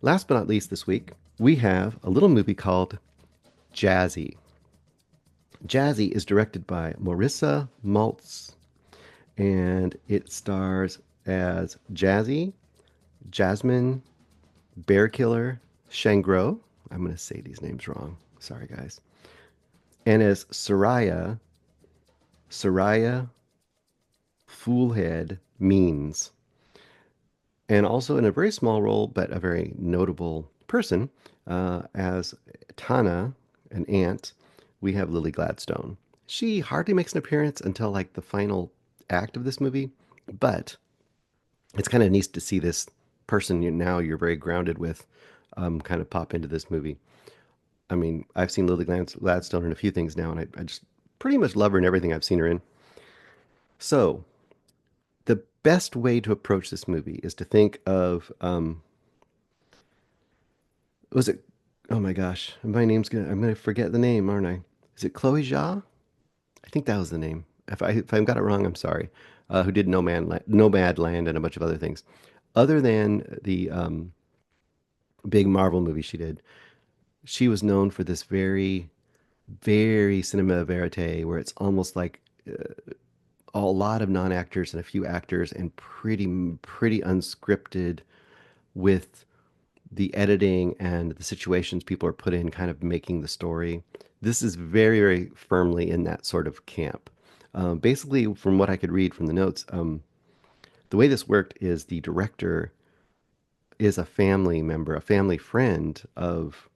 Last but not least, this week, we have a little movie called Jazzy. Jazzy is directed by Morrisa Maltz, and it stars as Jazzy, Jasmine Bearkiller Shangreaux. I'm going to say these names wrong. Sorry, guys. And as Syriah Foolhead Means. And also in a very small role, but a very notable person, as Tana, an aunt, we have Lily Gladstone. She hardly makes an appearance until like the final act of this movie, but it's kind of neat to see this person you're very grounded with kind of pop into this movie. I mean, I've seen Gladstone in a few things now, and I just pretty much love her in everything I've seen her in. So, the best way to approach this movie is to think of was it? Oh my gosh, I'm gonna forget the name, aren't I? Is it Chloe Zhao? I think that was the name. If I got it wrong, I'm sorry. Who did Nomadland and a bunch of other things. Other than the big Marvel movie she did, she was known for this very, very cinema verite, where it's almost like a lot of non-actors and a few actors, and pretty unscripted with the editing and the situations people are put in, kind of making the story. This is very, very firmly in that sort of camp. Basically, from what I could read from the notes, the way this worked is the director is a family member, a family friend of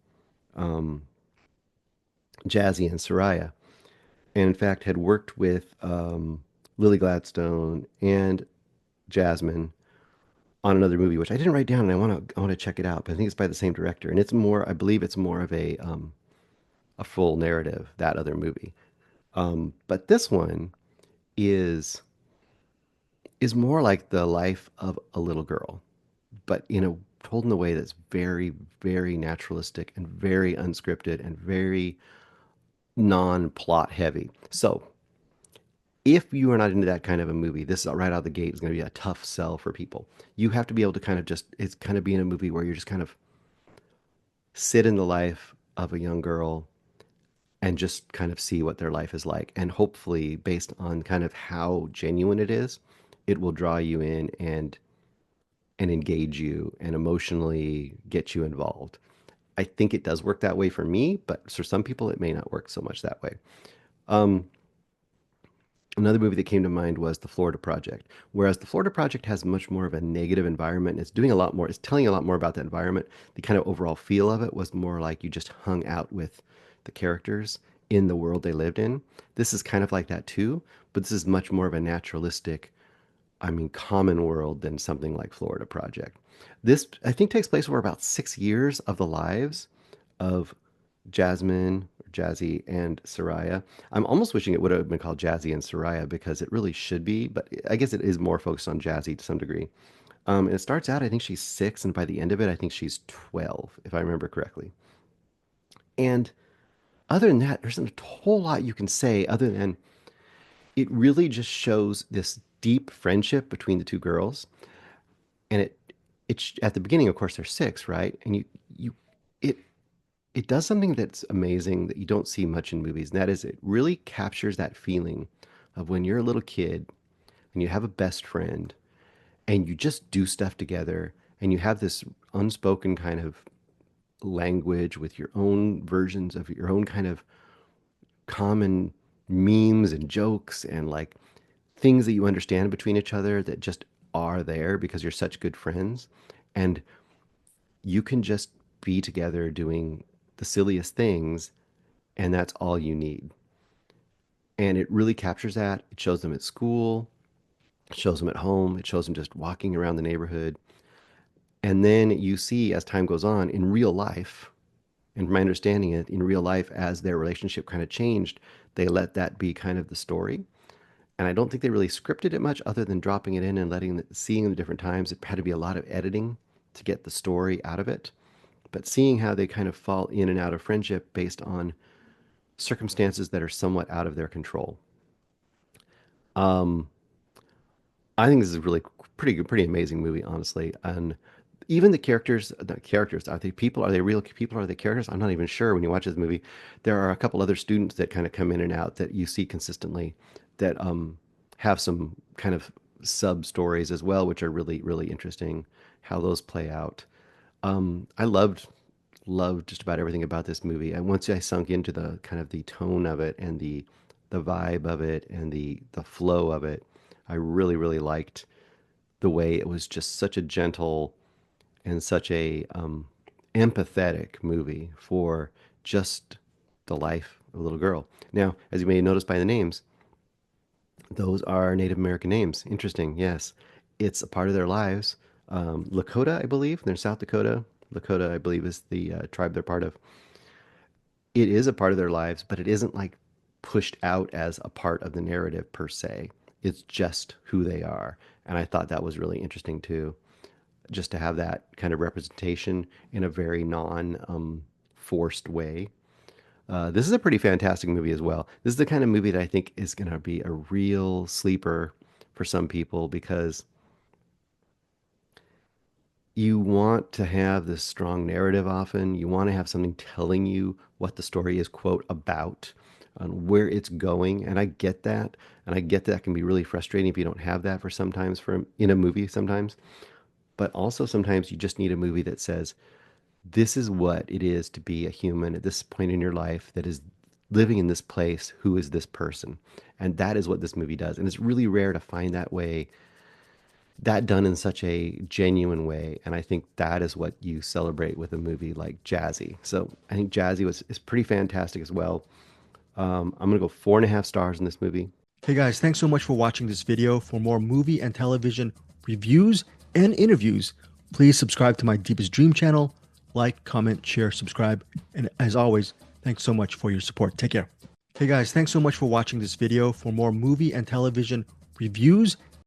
um, Jazzy and Syriah, and in fact had worked with Lily Gladstone and Jasmine on another movie, which I didn't write down, and I want to check it out. But I think it's by the same director, and it's more, I believe, it's more of a full narrative, that other movie. But this one is is more like the life of a little girl, but told in a way that's very, very naturalistic and very unscripted and very non-plot heavy. So if you are not into that kind of a movie, this right out of the gate is going to be a tough sell for people. You have to be able to kind of just, it's kind of being a movie where you're just kind of sit in the life of a young girl and just kind of see what their life is like. And hopefully, based on kind of how genuine it is, it will draw you in and engage you and emotionally get you involved. I think it does work that way for me, but for some people, it may not work so much that way. Um, Another movie that came to mind was The Florida Project. Whereas The Florida Project has much more of a negative environment, it's doing a lot more, it's telling a lot more about that environment. The kind of overall feel of it was more like you just hung out with the characters in the world they lived in. This is kind of like that too, but this is much more of a naturalistic, I mean, common world than something like Florida Project. This, I think, takes place over about 6 years of the lives of Jasmine, Jazzy, and Syriah. I'm almost wishing it would have been called Jazzy and Syriah because it really should be, but I guess it is more focused on Jazzy to some degree. And it starts out, I think she's 6, and by the end of it, I think she's 12, if I remember correctly. And other than that, there's a whole lot you can say other than it really just shows this deep friendship between the two girls. And it's at the beginning, of course, they're 6, right? And you it it does something that's amazing that you don't see much in movies, and that is it really captures that feeling of when you're a little kid and you have a best friend and you just do stuff together and you have this unspoken kind of language with your own versions of your own kind of common memes and jokes and like things that you understand between each other that just are there because you're such good friends. And you can just be together doing the silliest things, and that's all you need. And it really captures that. It shows them at school, it shows them at home, it shows them just walking around the neighborhood. And then you see as time goes on in real life, and my understanding it in real life, as their relationship kind of changed, they let that be kind of the story. And I don't think they really scripted it much other than dropping it in and seeing them different times. It had to be a lot of editing to get the story out of it. But seeing how they kind of fall in and out of friendship based on circumstances that are somewhat out of their control. Um, I think this is a really pretty amazing movie, honestly. And even the characters, are they people? Are they real people? Are they characters? I'm not even sure when you watch this movie. There are a couple other students that kind of come in and out that you see consistently that have some kind of sub stories as well, which are really, really interesting how those play out. I loved just about everything about this movie. And once I sunk into the kind of the tone of it and the vibe of it and the flow of it, I really, really liked the way it was just such a gentle and such a empathetic movie for just the life of a little girl. Now, as you may notice by the names, those are Native American names. Interesting, yes. It's a part of their lives. Lakota, I believe, they're in South Dakota. Lakota, I believe, is the tribe they're part of. It is a part of their lives, but it isn't like pushed out as a part of the narrative per se. It's just who they are. And I thought that was really interesting too, just to have that kind of representation in a very non forced way. This is a pretty fantastic movie as well. This is the kind of movie that I think is going to be a real sleeper for some people because you want to have this strong narrative often. You want to have something telling you what the story is, quote, about, and where it's going. And I get that. And I get that can be really frustrating if you don't have that for sometimes for in a movie sometimes. But also sometimes you just need a movie that says, this is what it is to be a human at this point in your life that is living in this place. Who is this person? And that is what this movie does. And it's really rare to find that way, that done in such a genuine way. And I think that is what you celebrate with a movie like Jazzy. So I think Jazzy is pretty fantastic as well. I'm gonna go 4.5 stars in this movie. Hey guys, thanks so much for watching this video. For more movie and television reviews and interviews, please subscribe to my Deepest Dream channel. Like, comment, share, subscribe. And as always, thanks so much for your support. Take care. Hey guys, thanks so much for watching this video. For more movie and television reviews